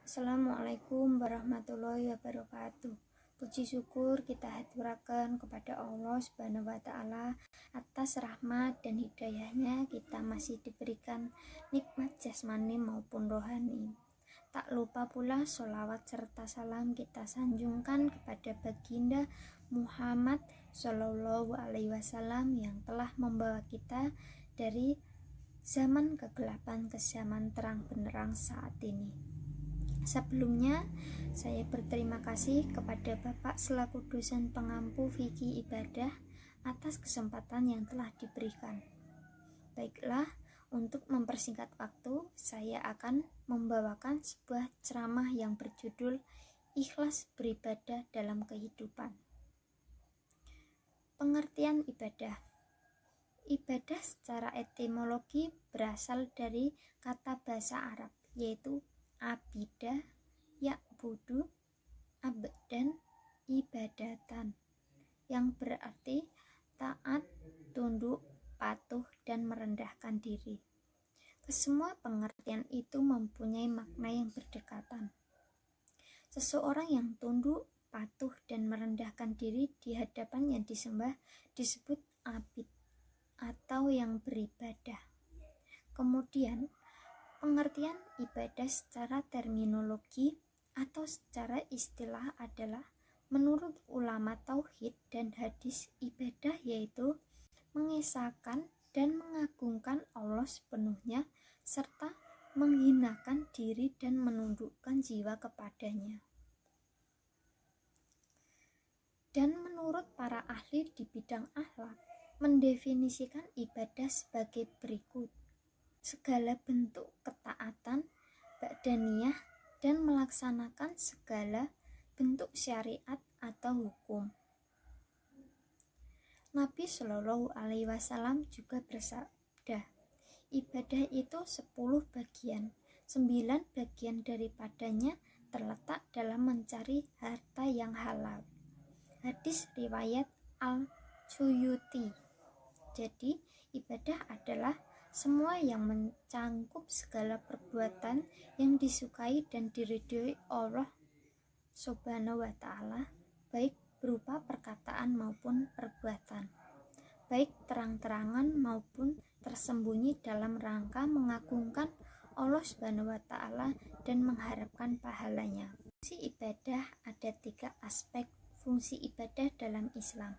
Assalamualaikum warahmatullahi wabarakatuh. Puji syukur kita haturaken kepada Allah Subhanahu wa taala atas rahmat dan hidayahnya kita masih diberikan nikmat jasmani maupun rohani. Tak lupa pula sholawat serta salam kita sanjungkan kepada baginda Muhammad Shallallahu Alaihi Wasallam yang telah membawa kita dari zaman kegelapan ke zaman terang benderang saat ini. Sebelumnya, saya berterima kasih kepada Bapak selaku dosen pengampu fikih ibadah atas kesempatan yang telah diberikan. Baiklah, untuk mempersingkat waktu, saya akan membawakan sebuah ceramah yang berjudul Ikhlas Beribadah dalam Kehidupan. Pengertian ibadah. Ibadah secara etimologi berasal dari kata bahasa Arab, yaitu abidah, ya'budu, abdan, ibadatan, yang berarti taat, tunduk, patuh, dan merendahkan diri. Kesemua pengertian itu mempunyai makna yang berdekatan. Seseorang yang tunduk, patuh, dan merendahkan diri di hadapan yang disembah disebut abid atau yang beribadah. Kemudian, pengertian ibadah secara terminologi atau secara istilah adalah menurut ulama tauhid dan hadis, ibadah yaitu mengesahkan dan mengagungkan Allah sepenuhnya serta menghinakan diri dan menundukkan jiwa kepadanya. Dan menurut para ahli di bidang akhlak mendefinisikan ibadah sebagai berikut: segala bentuk ketaatan badaniyah dan melaksanakan segala bentuk syariat atau hukum. Nabi Shallallahu Alaihi Wasallam juga bersabda, ibadah itu 10 bagian, 9 bagian daripadanya terletak dalam mencari harta yang halal. Hadis riwayat Al-Suyuti. Jadi, ibadah adalah semua yang mencangkup segala perbuatan yang disukai dan diridhoi Allah Subhanahu wa taala, baik berupa perkataan maupun perbuatan, baik terang-terangan maupun tersembunyi dalam rangka mengagungkan Allah Subhanahu wa taala dan mengharapkan pahalanya. Fungsi ibadah ada 3 aspek fungsi ibadah dalam Islam.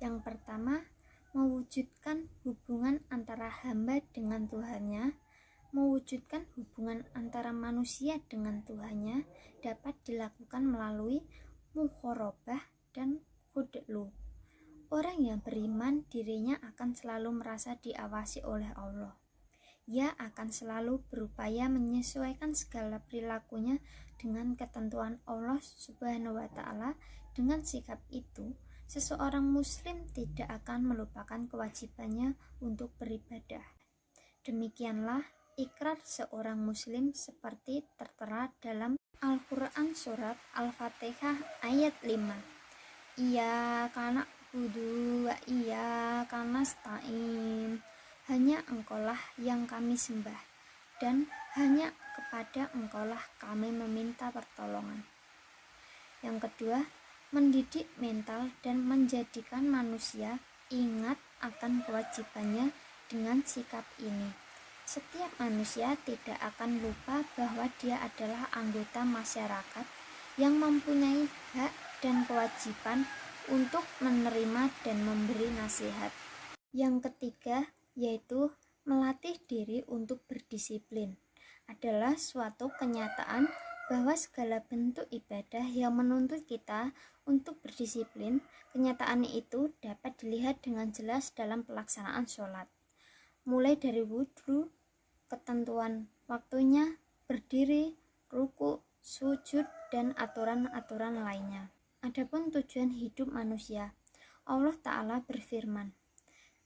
Yang pertama, mewujudkan hubungan antara hamba dengan Tuhannya. Mewujudkan hubungan antara manusia dengan Tuhannya dapat dilakukan melalui muqarabah dan khudlu. Orang yang beriman dirinya akan selalu merasa diawasi oleh Allah. Ia akan selalu berupaya menyesuaikan segala perilakunya dengan ketentuan Allah Subhanahu wa taala. Dengan sikap itu, seseorang muslim tidak akan melupakan kewajibannya untuk beribadah. Demikianlah ikrar seorang muslim seperti tertera dalam Al-Quran surat Al-Fatihah ayat 5. Iyyaka na'budu wa iyyaka nasta'in. Hanya Engkaulah yang kami sembah dan hanya kepada Engkaulah kami meminta pertolongan. Yang kedua, mendidik mental dan menjadikan manusia ingat akan kewajibannya. Dengan sikap ini, setiap manusia tidak akan lupa bahwa dia adalah anggota masyarakat yang mempunyai hak dan kewajiban untuk menerima dan memberi nasihat. Yang ketiga, yaitu melatih diri untuk berdisiplin, adalah suatu kenyataan bahwa segala bentuk ibadah yang menuntut kita untuk berdisiplin, kenyataan itu dapat dilihat dengan jelas dalam pelaksanaan sholat. Mulai dari wudhu, ketentuan waktunya, berdiri, ruku, sujud, dan aturan-aturan lainnya. Adapun tujuan hidup manusia, Allah Ta'ala berfirman,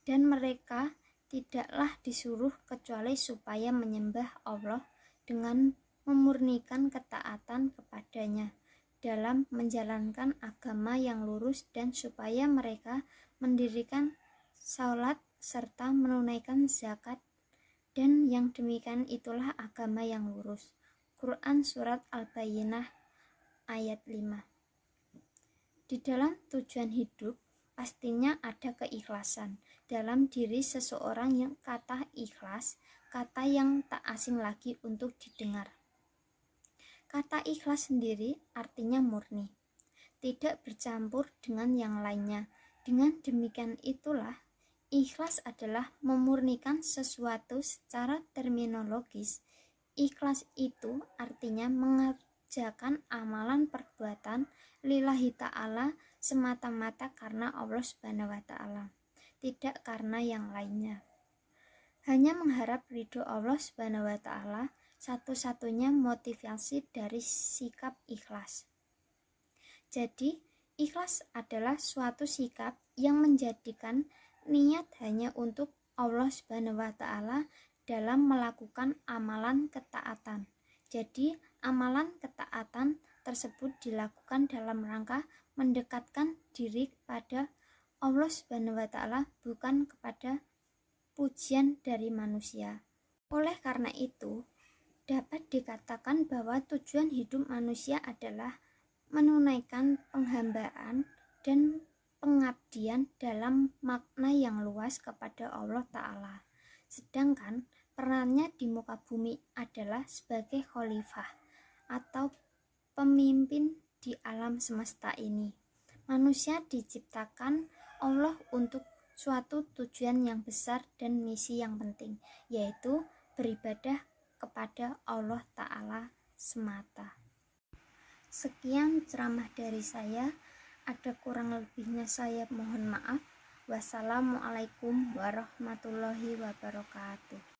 dan mereka tidaklah disuruh kecuali supaya menyembah Allah dengan memurnikan ketaatan kepadanya dalam menjalankan agama yang lurus dan supaya mereka mendirikan salat serta menunaikan zakat, dan yang demikian itulah agama yang lurus. Quran Surat Al-Bayyinah ayat 5. Di dalam tujuan hidup, pastinya ada keikhlasan dalam diri seseorang. Yang kata ikhlas, kata yang tak asing lagi untuk didengar. Kata ikhlas sendiri artinya murni, tidak bercampur dengan yang lainnya. Dengan demikian itulah, ikhlas adalah memurnikan sesuatu. Secara terminologis, ikhlas itu artinya mengerjakan amalan perbuatan lillahi ta'ala semata-mata karena Allah Subhanahu wa ta'ala, tidak karena yang lainnya. Hanya mengharap ridho Allah Subhanahu wa ta'ala satu-satunya motivasi dari sikap ikhlas. Jadi, ikhlas adalah suatu sikap yang menjadikan niat hanya untuk Allah Subhanahu wa ta'ala dalam melakukan amalan ketaatan. Jadi, amalan ketaatan tersebut dilakukan dalam rangka mendekatkan diri kepada Allah Subhanahu wa ta'ala, bukan kepada pujian dari manusia. Oleh karena itu, dapat dikatakan bahwa tujuan hidup manusia adalah menunaikan penghambaan dan pengabdian dalam makna yang luas kepada Allah Ta'ala. Sedangkan perannya di muka bumi adalah sebagai khalifah atau pemimpin di alam semesta ini. Manusia diciptakan Allah untuk suatu tujuan yang besar dan misi yang penting, yaitu beribadah kepada Allah Ta'ala semata. Sekian ceramah dari saya. Ada kurang lebihnya saya mohon maaf. Wassalamualaikum warahmatullahi wabarakatuh.